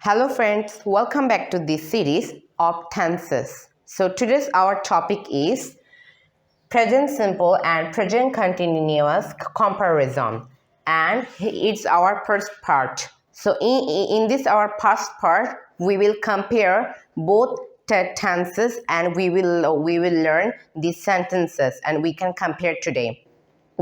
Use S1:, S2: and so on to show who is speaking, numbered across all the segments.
S1: Hello friends, welcome back to this series of tenses. So today's our topic is present simple and present continuous comparison, and it's our first part. So in this our first part we will compare both tenses and we will learn these sentences and we can compare today,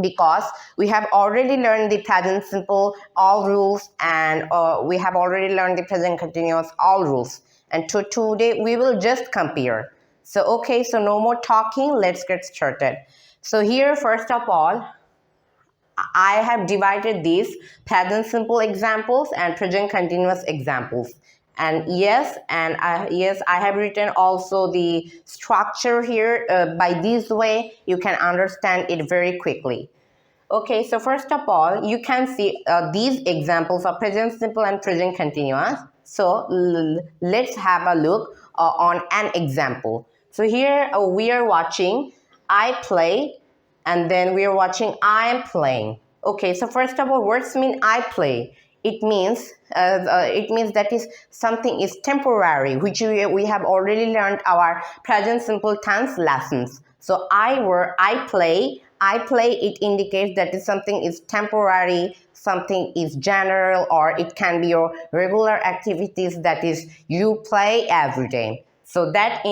S1: because we have already learned the present simple all rules and we have already learned the present continuous all rules, and today we will just compare. So okay, so no more talking, let's get started. So here first of all I have divided these present simple examples and present continuous examples. And yes, I have written also the structure here. By this way, you can understand it very quickly. Okay, so first of all, you can see these examples of present simple and present continuous. So let's have a look on an example. So here we are watching I play, and then we are watching I am playing. Okay, so first of all, words mean I play. It means that is something is temporary, which we have already learned our present simple tense lessons. So I play, it indicates that is something is temporary, something is general, or it can be your regular activities, that is you play every day. So that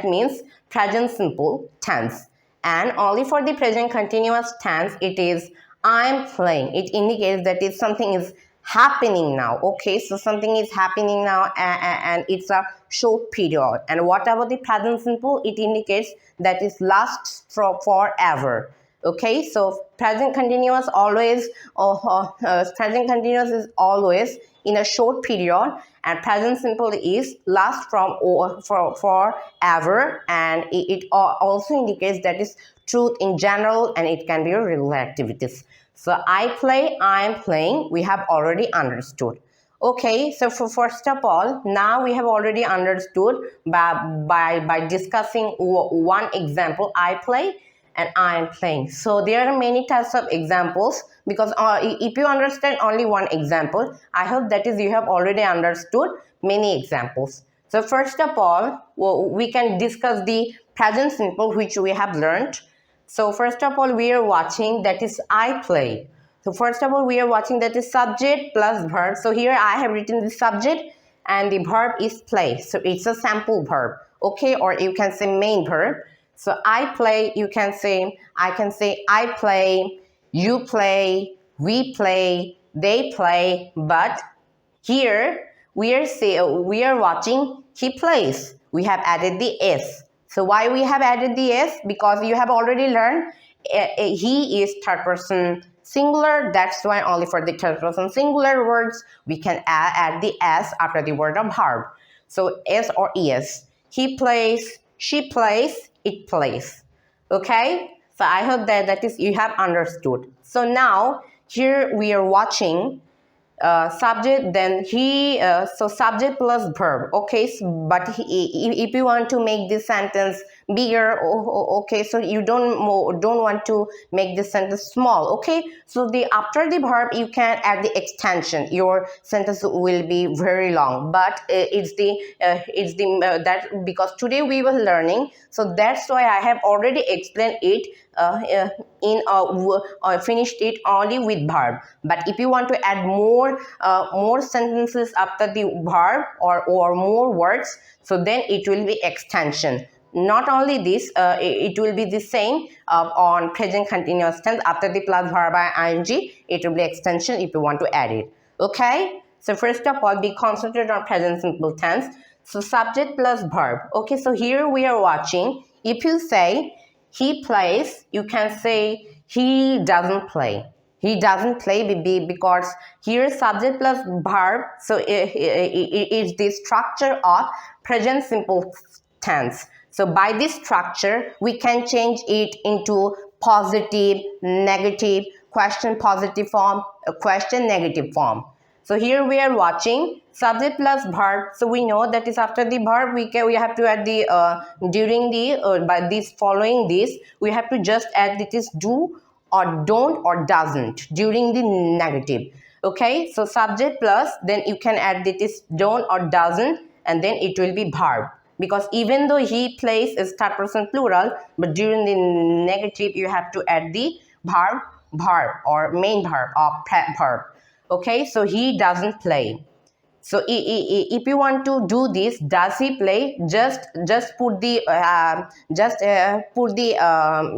S1: means present simple tense. And only for the present continuous tense, it is I'm playing. It indicates that if something is happening now. Okay, so something is happening now and it's a short period. And what about the present simple? It indicates that it lasts forever. Okay, so present continuous always present continuous is always in a short period, and present simple is last for forever, and it also indicates that is truth in general, and it can be regular activities. So I play, I am playing, we have already understood. Okay, so first of all, now we have already understood by discussing one example, I play and I am playing. So there are many types of examples, because if you understand only one example, I hope that is you have already understood many examples. So first of all, we can discuss the present simple, which we have learned. So first of all, we are watching that is I play. So first of all, we are watching that is subject plus verb. So here I have written the subject and the verb is play. So it's a sample verb, okay, or you can say main verb. So I play, I can say I play, you play, we play, they play, but here we are watching he plays. We have added the s. So why we have added the s? Because you have already learned he is third person singular. That's why only for the third person singular words we can add the s after the word of verb. So s or es. He plays, she plays, it plays. Okay, so I hope that is you have understood. So now here we are watching subject, then so subject plus verb. Okay, so, but if you want to make this sentence bigger, okay, so you don't want to make this sentence small. Okay, so the after the verb you can add the extension, your sentence will be very long, but it's that because today we were learning, so that's why I have already explained it finished it only with verb. But if you want to add more sentences after the verb or more words, so then it will be extension. Not only this, it will be the same on present continuous tense. After the plus verb by ing, it will be extension if you want to add it. Okay, so first of all, be concentrated on present simple tense. So subject plus verb. Okay, so here we are watching. If you say he plays, you can say he doesn't play. He doesn't play because here subject plus verb, so it is the structure of present simple tense. So by this structure, we can change it into positive, negative, question positive form, question negative form. So here we are watching subject plus verb. So we know that is after the verb we have to add the during the by this following this we have to just add it is do or don't or doesn't during the negative. Okay, so subject plus, then you can add this don't or doesn't, and then it will be verb. Because even though he plays is third person plural, but during the negative you have to add the verb or main verb or verb. Okay, so he doesn't play. So if you want to do this, does he play? Just put the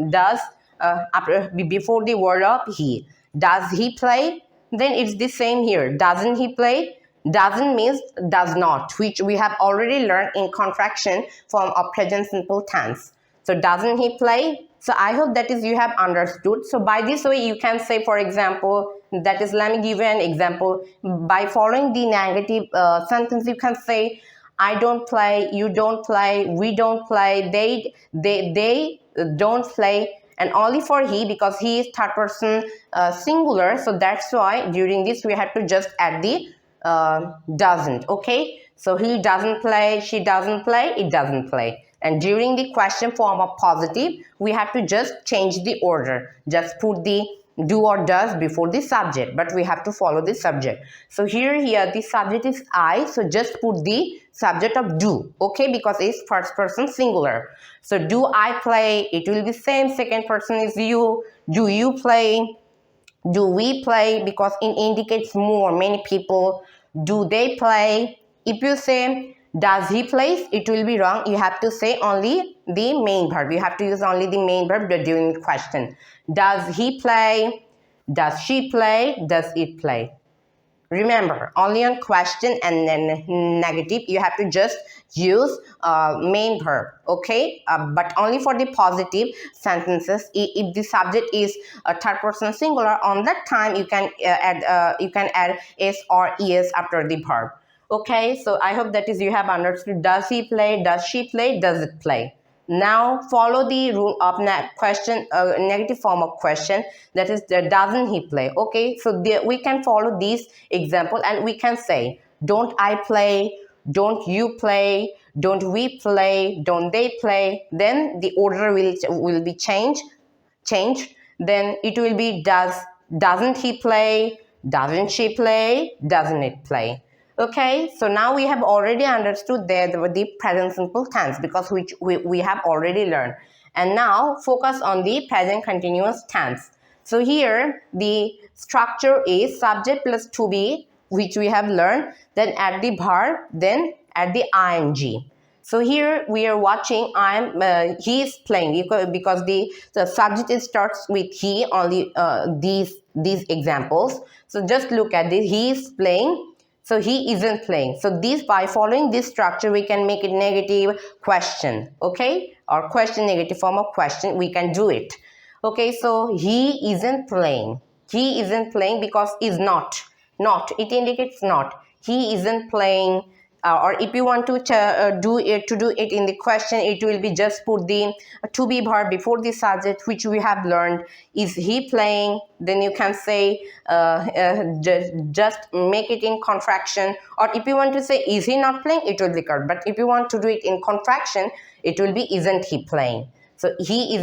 S1: does before the word of he. Does he play? Then it's the same here. Doesn't he play? Doesn't means does not, which we have already learned in contraction form of present simple tense. So doesn't he play? So I hope that is you have understood. So by this way you can say, for example, that is, let me give you an example. By following the negative sentence, you can say, I don't play, you don't play, we don't play, they don't play, and only for he, because he is third person singular. So that's why during this we have to just add the doesn't. Okay, so he doesn't play, she doesn't play, it doesn't play. And during the question form of positive, we have to just change the order. Just put the do or does before the subject, but we have to follow the subject. So here the subject is I, so just put the subject of do. Okay, because it's first person singular. So do I play, it will be same. Second person is you. Do you play? Do we play? Because it indicates more, many people. Do they play? If you say does he play, it will be wrong. You have to say only the main verb. You have to use only the main verb during the question. Does he play? Does she play? Does it play? Remember, only on question and then negative, you have to just use main verb, okay? But only for the positive sentences, if the subject is a third person singular, on that time you can add s or es after the verb. Okay, so I hope that is you have understood. Does he play? Does she play? Does it play? Now follow the rule of question, negative form of question, that is doesn't he play. Okay, so we can follow this example and we can say, don't I play, don't you play, don't we play, don't they play. Then the order will be changed. Then it will be doesn't he play, doesn't she play, doesn't it play. Okay, so now we have already understood the present simple tense, because which we have already learned. And now focus on the present continuous tense. So here the structure is subject plus to be, which we have learned, then add the verb, then add the ing. So here we are watching he is playing, because the subject starts with he, only these examples. So just look at this, he is playing. So he isn't playing. So by following this structure, we can make it negative question, okay? Or question, negative form of question, we can do it. Okay, so he isn't playing. He isn't playing because is not. Not, it indicates not. He isn't playing. Or if you want to do it in the question, it will be just put the to be verb before the subject, which we have learned. Is he playing? Then you can say just make it in contraction. Or if you want to say is he not playing, it will be correct. But if you want to do it in contraction, it will be isn't he playing. So he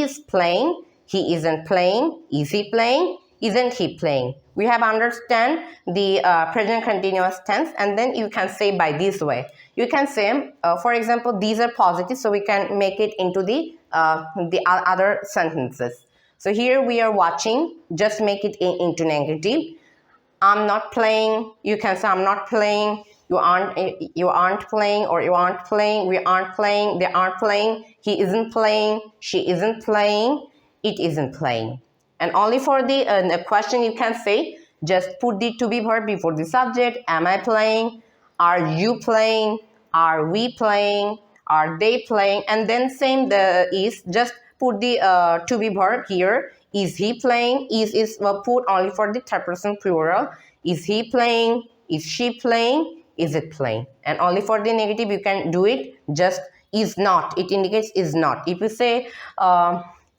S1: is playing, he isn't playing, is he playing, isn't he playing. We have understand the present continuous tense, and then you can say by this way. You can say, for example, these are positive, so we can make it into the other sentences. So here we are watching, just make it into negative. I'm not playing, you can say I'm not playing, you aren't playing, or you aren't playing, we aren't playing, they aren't playing, he isn't playing, she isn't playing, it isn't playing. And only for the question you can say, just put the to be verb before the subject. Am I playing? Are you playing? Are we playing? Are they playing? And then same is, just put the to be verb here. Is he playing? Is put only for the third person plural. Is he playing? Is she playing? Is it playing? And only for the negative you can do it, just is not. It indicates is not. If you say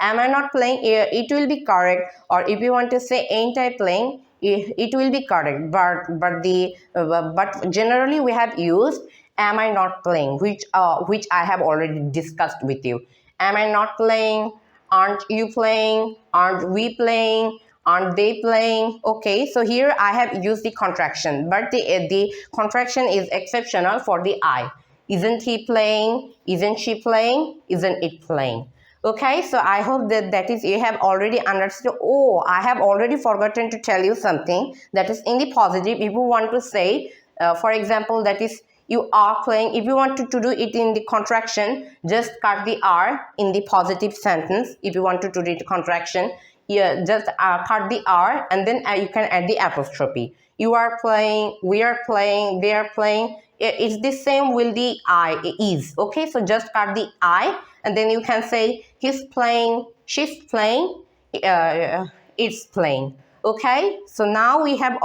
S1: am I not playing, it will be correct. Or if you want to say ain't I playing, it will be correct. But generally we have used am I not playing, which I have already discussed with you. Am I not playing? Aren't you playing? Aren't we playing? Aren't they playing? Okay, so here I have used the contraction, but the contraction is exceptional for the I. Isn't he playing? Isn't she playing? Isn't it playing? Okay, so I hope that is you have already understood. Oh, I have already forgotten to tell you something that is in the positive. If you want to say, for example, that is you are playing. If you want to do it in the contraction, just cut the R in the positive sentence. If you want to do it contraction, just cut the R and then you can add the apostrophe. You are playing, we are playing, they are playing. It's the same with the I is. Okay, so just cut the I and then you can say he's playing, she's playing, it's playing. Okay, so now we have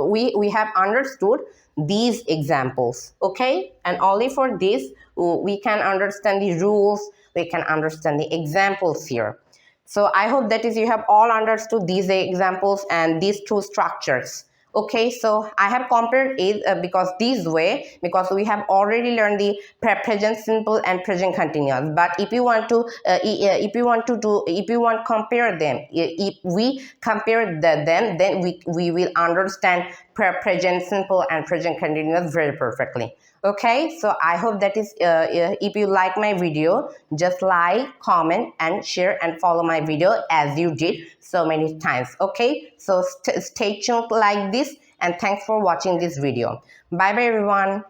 S1: we have understood these examples. Okay, and only for this we can understand the rules, we can understand the examples here. So I hope that is you have all understood these examples and these two structures. Okay, so I have compared it because this way, because we have already learned the present simple and present continuous. But if you want to compare them, if we compare them, then we will understand present simple and present continuous very perfectly. Okay, so I hope that is if you like my video, just like, comment and share and follow my video as you did so many times. Okay, so stay tuned like this and thanks for watching this video. Bye bye everyone.